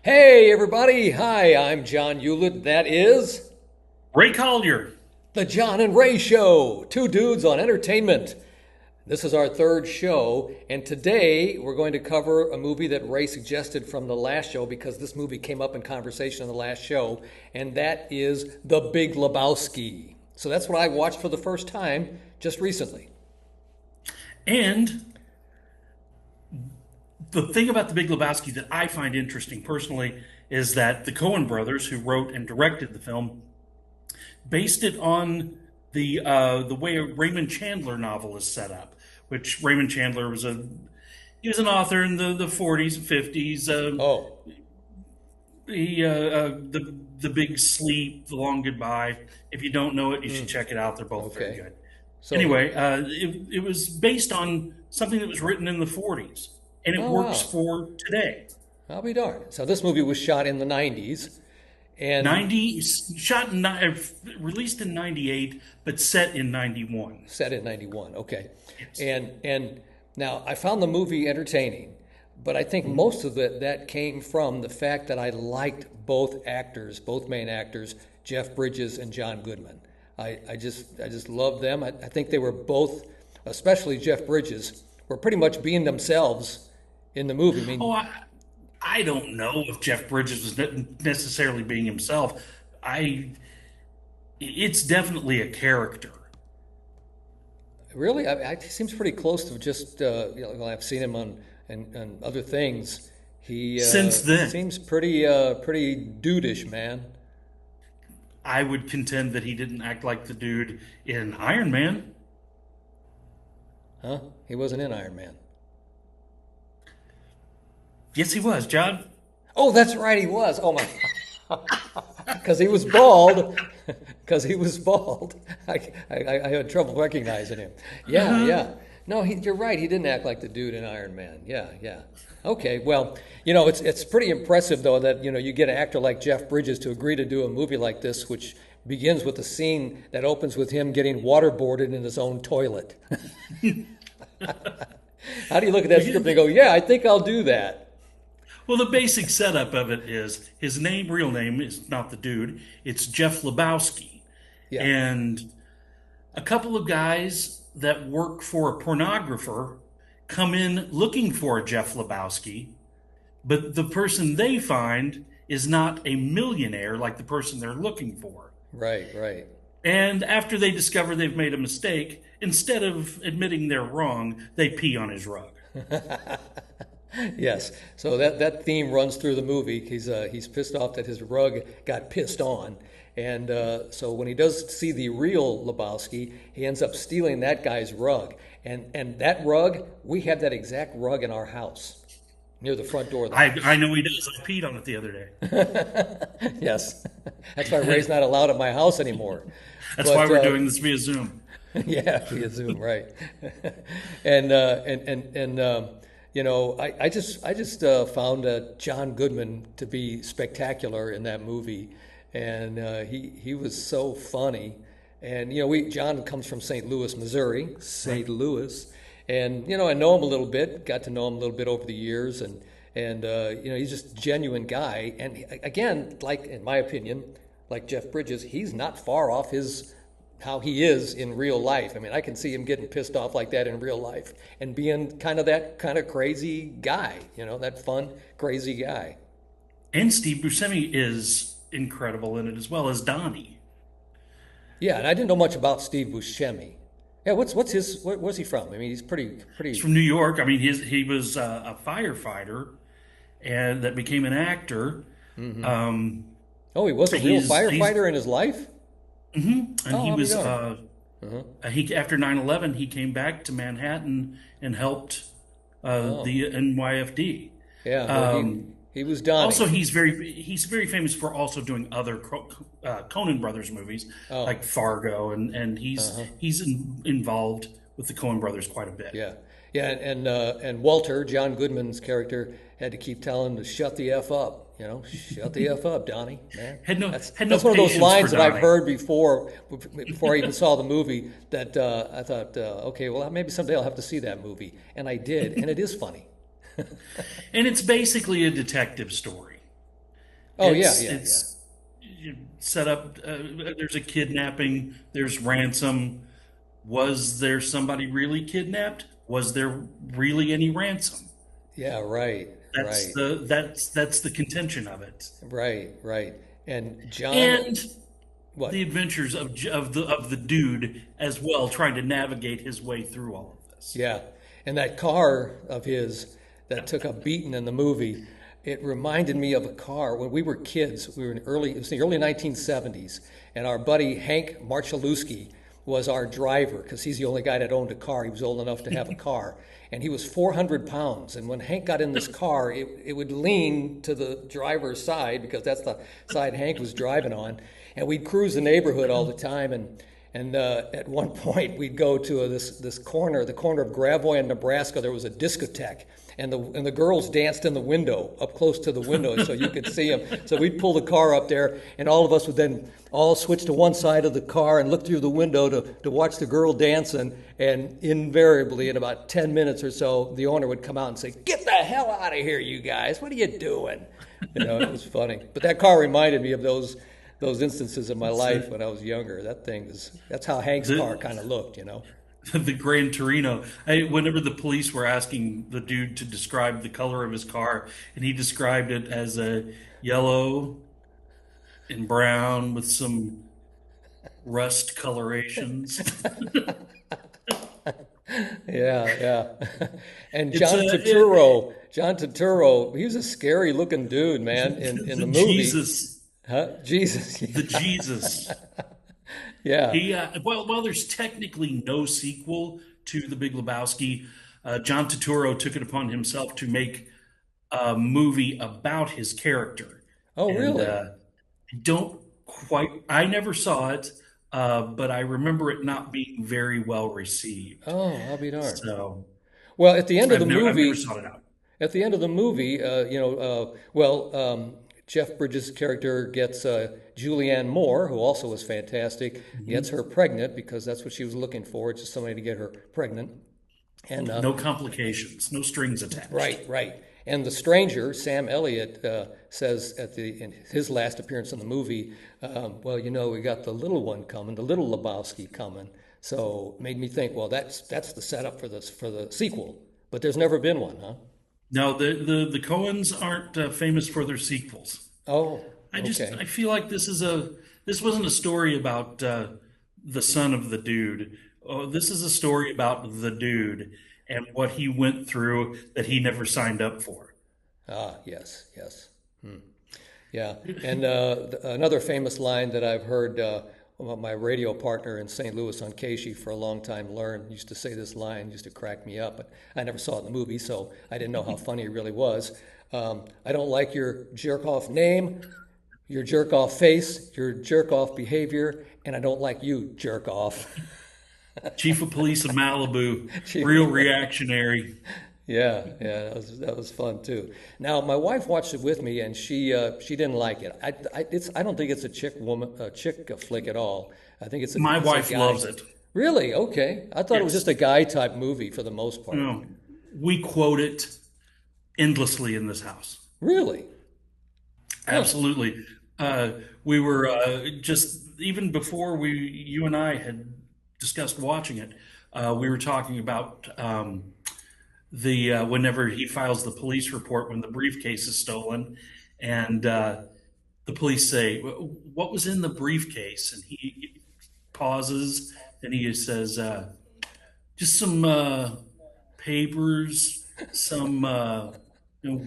Hey, everybody. Hi, I'm John Hewlett. That is Ray Collier. The John and Ray Show. Two dudes on entertainment. This is our third show, and today we're going to cover a movie that Ray suggested from the last show because this movie came up in conversation in the last show, and that is The Big Lebowski. So that's what I watched for the first time just recently. And the thing about The Big Lebowski that I find interesting personally is that the Coen brothers, who wrote and directed the film, based it on the way a Raymond Chandler novel is set up. Which Raymond Chandler was an author in the 40s and 50s. Oh, The Big Sleep, The Long Goodbye. If you don't know it, you should check it out. They're both very okay. good. So, Anyway, it was based on something that was written in the 40s, and it oh, works wow. for today. I'll be darned. So this movie was shot in the 90s, and 90 shot in, released in 98, but set in 91. set in 91. Okay. Yes. And now I found the movie entertaining, but I think Mhm. most of it that came from the fact that I liked both actors, both main actors, Jeff Bridges and John Goodman. I just loved them. I think they were both, especially Jeff Bridges, were pretty much being themselves in the movie. I Oh, mean, I don't know if Jeff Bridges was necessarily being himself. I it's definitely a character. really, he seems pretty close to just, well, I've seen him on other things. He Since then, seems pretty dudeish, man. I would contend that he didn't act like the dude in Iron Man. Huh? He wasn't in Iron Man. Yes, he was, John. Oh, that's right, he was. Oh my, because he was bald. Because he was bald. I had trouble recognizing him. Yeah, Uh-huh. yeah. No, you're right. He didn't act like the dude in Iron Man. Yeah, yeah. Okay, well, it's pretty impressive though that you get an actor like Jeff Bridges to agree to do a movie like this, which begins with a scene that opens with him getting waterboarded in his own toilet. How do you look at that script and go, "Yeah, I think I'll do that"? Well, the basic setup of it is his real name is not the dude, it's Jeff Lebowski. Yeah. And a couple of guys that work for a pornographer come in looking for Jeff Lebowski, but the person they find is not a millionaire like the person they're looking for. Right, right. And after they discover they've made a mistake, instead of admitting they're wrong, they pee on his rug. Yes. So that theme runs through the movie. He's pissed off that his rug got pissed on, and so when he does see the real Lebowski, he ends up stealing that guy's rug. And that rug, we have that exact rug in our house near the front door of the I house. know he does. I peed on it the other day. Yes. That's why Ray's not allowed at my house anymore. That's why But we're doing this via Zoom. yeah, via Zoom, right? And I just found John Goodman to be spectacular in that movie, and he was so funny. And we John comes from St. Louis, Missouri, Right. St. Louis, and I know him a little bit, got to know him a little bit over the years, and he's just a genuine guy. And again, like in my opinion, like Jeff Bridges, he's not far off his how he is in real life. I mean, I can see him getting pissed off like that in real life and being kind of that kind of crazy guy, that fun, crazy guy. And Steve Buscemi is incredible in it as well as Donnie. Yeah, and I didn't know much about Steve Buscemi. Yeah, where's he from? I mean, he's He's pretty. from New York. I mean, he was a firefighter and that became an actor. Um, Oh, he was a real he's firefighter in his life. and Oh, he I'll be was darned. Uh-huh. he after 9/11 he came back to Manhattan and helped Oh, the NYFD. yeah. Well, he Um, he was Donnie. Also, he's very famous for also doing other Coen Brothers movies Oh, like Fargo, and uh-huh. involved with the Coen Brothers quite a bit. Yeah, yeah, and Walter, John Goodman's character, had to keep telling him to shut the f up. Shut the f up, Donnie, man. That's Had no that's one of those patience for lines that I've Donnie. heard before I even saw the movie. That I thought, okay, well maybe someday I'll have to see that movie, and I did, and it is funny. And it's basically a detective story. Oh yeah, yeah, yeah. It's set up. There's a kidnapping. There's ransom. Was there somebody really kidnapped? Was there really any ransom? Yeah, right, right, That's the contention of it, right, right. And John, and the what? adventures of the dude as well, trying to navigate his way through all of this. Yeah. And that car of his that took a beating in the movie, it reminded me of a car when we were kids. We were in it was the early 1970s, and our buddy Hank Marchalewski was our driver because he's the only guy that owned a car. He was old enough to have a car, and he was 400 pounds. And when Hank got in this car, it would lean to the driver's side because that's the side Hank was driving on. And we'd cruise the neighborhood all the time. And at one point, we'd go to this corner, the corner of Gravois in Nebraska. There was a discotheque, and the girls danced in the window, up close to the window, so you could see them. So we'd pull the car up there, and all of us would then all switch to one side of the car and look through the window to watch the girl dancing. And invariably, in about 10 minutes or so, the owner would come out and say, "Get the hell out of here, you guys! What are you doing?" It was funny. But that car reminded me of those instances in my life when I was younger. That's how Hank's car The kind of looked. the Gran Torino. Whenever the police were asking the dude to describe the color of his car, and he described it as a yellow and brown with some rust colorations. Yeah, yeah. And It's John Turturro, he was a scary looking dude, man, in the the movie. Jesus, Huh? Jesus. the Jesus. Yeah. Well, there's technically no sequel to The Big Lebowski. John Turturro took it upon himself to make a movie about his character, Oh, and really? I don't quite. I never saw it, but I remember it not being very well received. Oh, I'll be darned. So Well, at the end of the I've never movie, sought it out. At the end of the movie, Jeff Bridges' character gets Julianne Moore, who also was fantastic, gets Mhm. her pregnant because that's what she was looking for, just somebody to get her pregnant. And No complications, no strings attached. right, right. And the stranger, Sam Elliott, says in his last appearance in the movie, well, we got the little one coming, the little Lebowski coming. So made me think, well, that's the setup for the sequel. But there's never been one, huh? No, the Coens aren't famous for their sequels. Oh, I okay. feel like this wasn't a story about the son of the dude. Oh, this is a story about the dude and what he went through that he never signed up for. Ah, yes, yes. Yeah. And another famous line that I've heard my radio partner in St. Louis on Casey for a long time learned used to say this line, used to crack me up, but I never saw it in the movie, so I didn't know how funny it really was. I don't like your jerk off name, your jerk off face, your jerk off behavior, and I don't like you, jerk off. Chief of Police of Malibu, real reactionary. Yeah, yeah, that was fun too. Now, my wife watched it with me, and she didn't like it. I don't think it's a chick flick at all. I think My it's a wife guy. loves it. Really? Okay. I thought it was just Yes. a guy type movie for the most You part. know, we quote it endlessly in this house. Really? Huh. Absolutely. We were just even before you and I had discussed watching it. We were talking about the whenever he files the police report when the briefcase is stolen, and the police say, "What was in the briefcase?" And he pauses, and he says, "Just some papers, some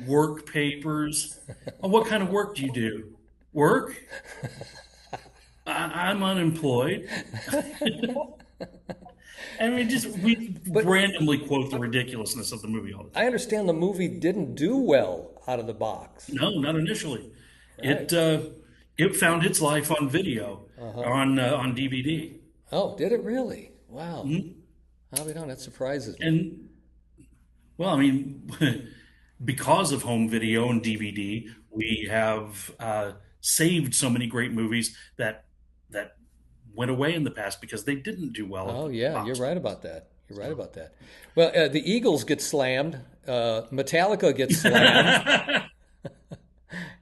work papers." "Oh, what kind of work do you do?" "Work? I'm unemployed." I mean, just we But randomly quote the ridiculousness of the movie all the I time. understand the movie didn't do well out of the box. No, not initially. Right. It it found its life on video, on DVD, Oh, did it really? Wow. I'll be done. That surprises me. and well, I mean, because of home video and DVD, we have saved so many great movies that went away in the past because they didn't do well at Oh, the yeah, you're box right about that. You're right about that. Well, the Eagles get slammed. Metallica gets slammed. office.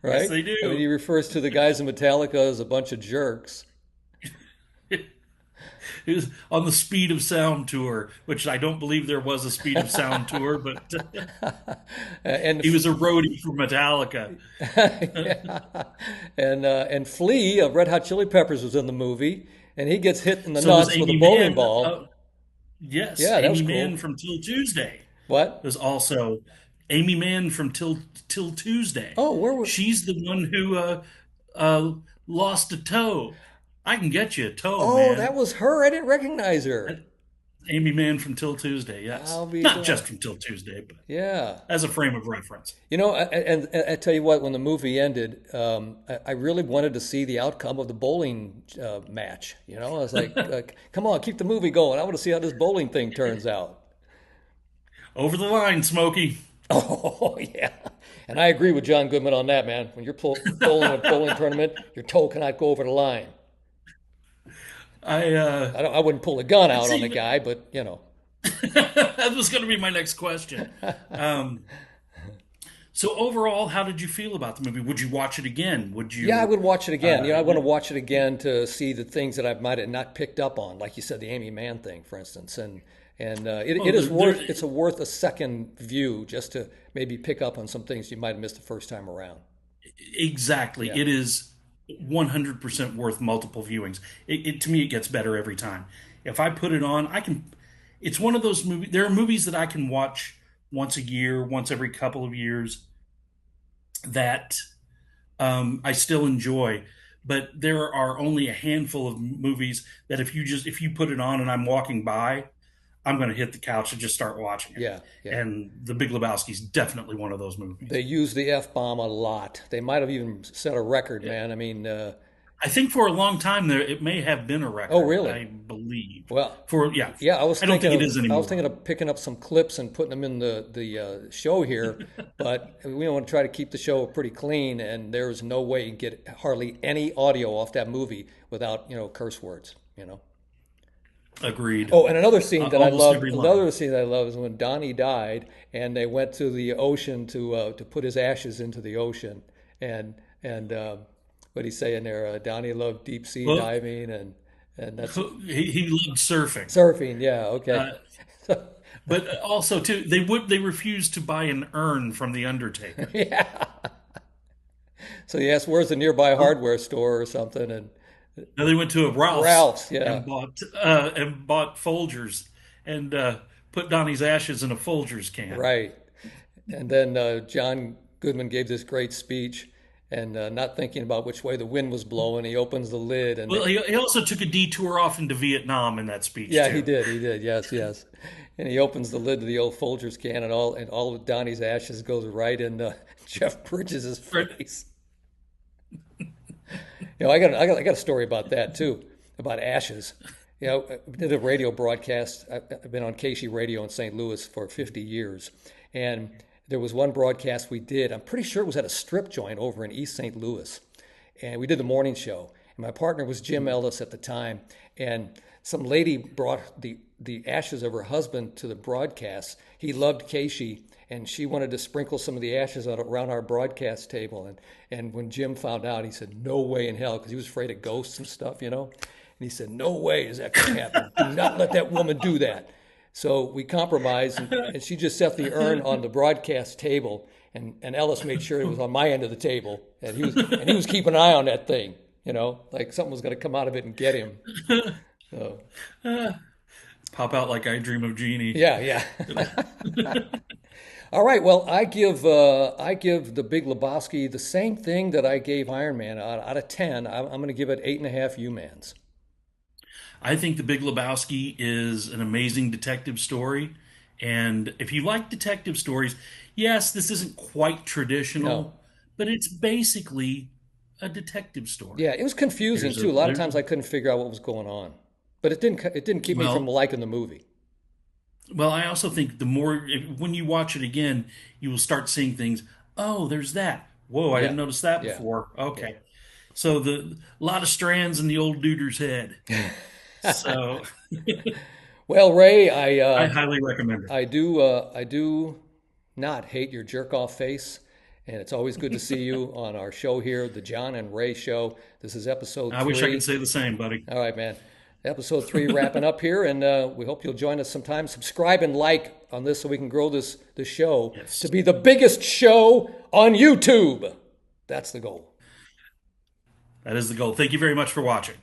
Yes, right? they I mean, do. he refers to the guys in Metallica as a bunch of jerks. He was on the Speed of Sound tour, which I don't believe there was a Speed of Sound tour, but and he was a roadie for Metallica. yeah. And Flea of Red Hot Chili Peppers was in the movie, and he gets hit in the So was nuts with a Amy bowling Mann. ball. Yes, Yeah, that was Amy Mann cool. from Till Tuesday What? was also Amy Mann from Till Tuesday. Oh, where were? She's the one who uh, lost a toe. I can get you a toe, Oh, that man. was her. I didn't recognize her. Amy Mann from Till Tuesday. I'll Yes, be not darned. just from Till Tuesday, but Yeah. as a frame of reference. And I tell you what, when the movie ended, I really wanted to see the outcome of the bowling match. I was like, come on, keep the movie going. I want to see how this bowling thing turns out. Over the line, Smokey. Oh, yeah. And I agree with John Goodman on that, man. When you're bowling a bowling tournament, your toe cannot go over the line. I I wouldn't pull a gun out on the see. guy, but That was going to be my next question. Um, so overall, how did you feel about the movie? Would you watch it again? Would Yeah, I you? would watch it again. I want Yeah, to watch it again to see the things that I might have not picked up on, like you said, the Amy Mann thing, for instance. And well, it is worth a second view just to maybe pick up on some things you might have missed the first time around. exactly. Yeah, It is 100% worth multiple viewings. To me, it gets better every time. If I put it on, I can. It's one of those movies. There are movies that I can watch once a year, once every couple of years that I still enjoy. But there are only a handful of movies that if you put it on and I'm walking by, I'm going to hit the couch and just start watching it. yeah, yeah. And The Big Lebowski is definitely one of those They movies. use the F bomb a lot. They might have even set a record, Yeah. man. I mean, I think for a long time there, it may have been a oh, record. really? I believe Well, for yeah. yeah, I don't think it is I was anymore. thinking of picking up some clips and putting them in the show here, but we want to try to keep the show pretty clean, and there's no way you can get hardly any audio off that movie without curse words. Agreed. Oh, and Almost every line. another scene that I love is when Donnie died, and they went to the ocean to put his ashes into the ocean, and what he's saying there, Donnie loved deep sea Well, diving, and that's he loved surfing, surfing. Yeah, okay. uh, but also too they refused to buy an urn from the Undertaker. Yeah. So he asked, "Where's the nearby hardware store or something?" And Now they went to a Ralph's Ralph's, yeah, and bought Folgers and put Donnie's ashes in a Folgers can. right. And then John Goodman gave this great speech, and not thinking about which way the wind was blowing, he opens the lid, and Well, he also took a detour off into Vietnam in that speech yeah, too. he did, yes, yes. And he opens the lid to the old Folgers can, and all of Donnie's ashes goes right in Jeff Bridges' Right. face. I got a story about that too, about ashes. I did a radio broadcast. I've been on Casey Radio in St. Louis for 50 years, and there was one broadcast we did. I'm pretty sure it was at a strip joint over in East St. Louis, and we did the morning show. And my partner was Jim Ellis at the time, and some lady brought the ashes of her husband to the broadcast. He loved Casey, and she wanted to sprinkle some of the ashes around our broadcast table. And when Jim found out, he said, "No way in hell," because he was afraid of ghosts and stuff. And he said, "No way is that going to happen. Do not let that woman do that." So we compromised, and she just set the urn on the broadcast table, and Ellis made sure it was on my end of the table, and he was keeping an eye on that thing, like something was going to come out of it and get him. So Pop out like I Dream of Jeannie. yeah, yeah. All right. Well, I give the Big Lebowski the same thing that I gave Iron Man out of 10. I'm going to give it 8.5 humans. I think The Big Lebowski is an amazing detective story. And if you like detective stories, yes, this isn't quite No. traditional, but it's basically a detective Yeah, story. it was confusing There's a too. A lot of there, times I couldn't figure out what was going on, but it didn't keep me from well, liking the movie. I also think when you watch it again, you will start seeing things. Oh, there's that. Whoa, I Yeah, didn't notice that yeah, before. yeah. Okay. So the a lot of strands in the old duder's head. So Well, Ray, I I uh, highly recommend it. I do not hate your jerk off face, And it's always good to see you on our show here, the John and Ray Show. This is episode I wish I could three. say the same, buddy. All right, man. Episode three wrapping up here, and we hope you'll join us sometime. Subscribe and like on this so we can grow this show to Yes. be the biggest show on YouTube. That's the goal. That is the goal. Thank you very much for watching.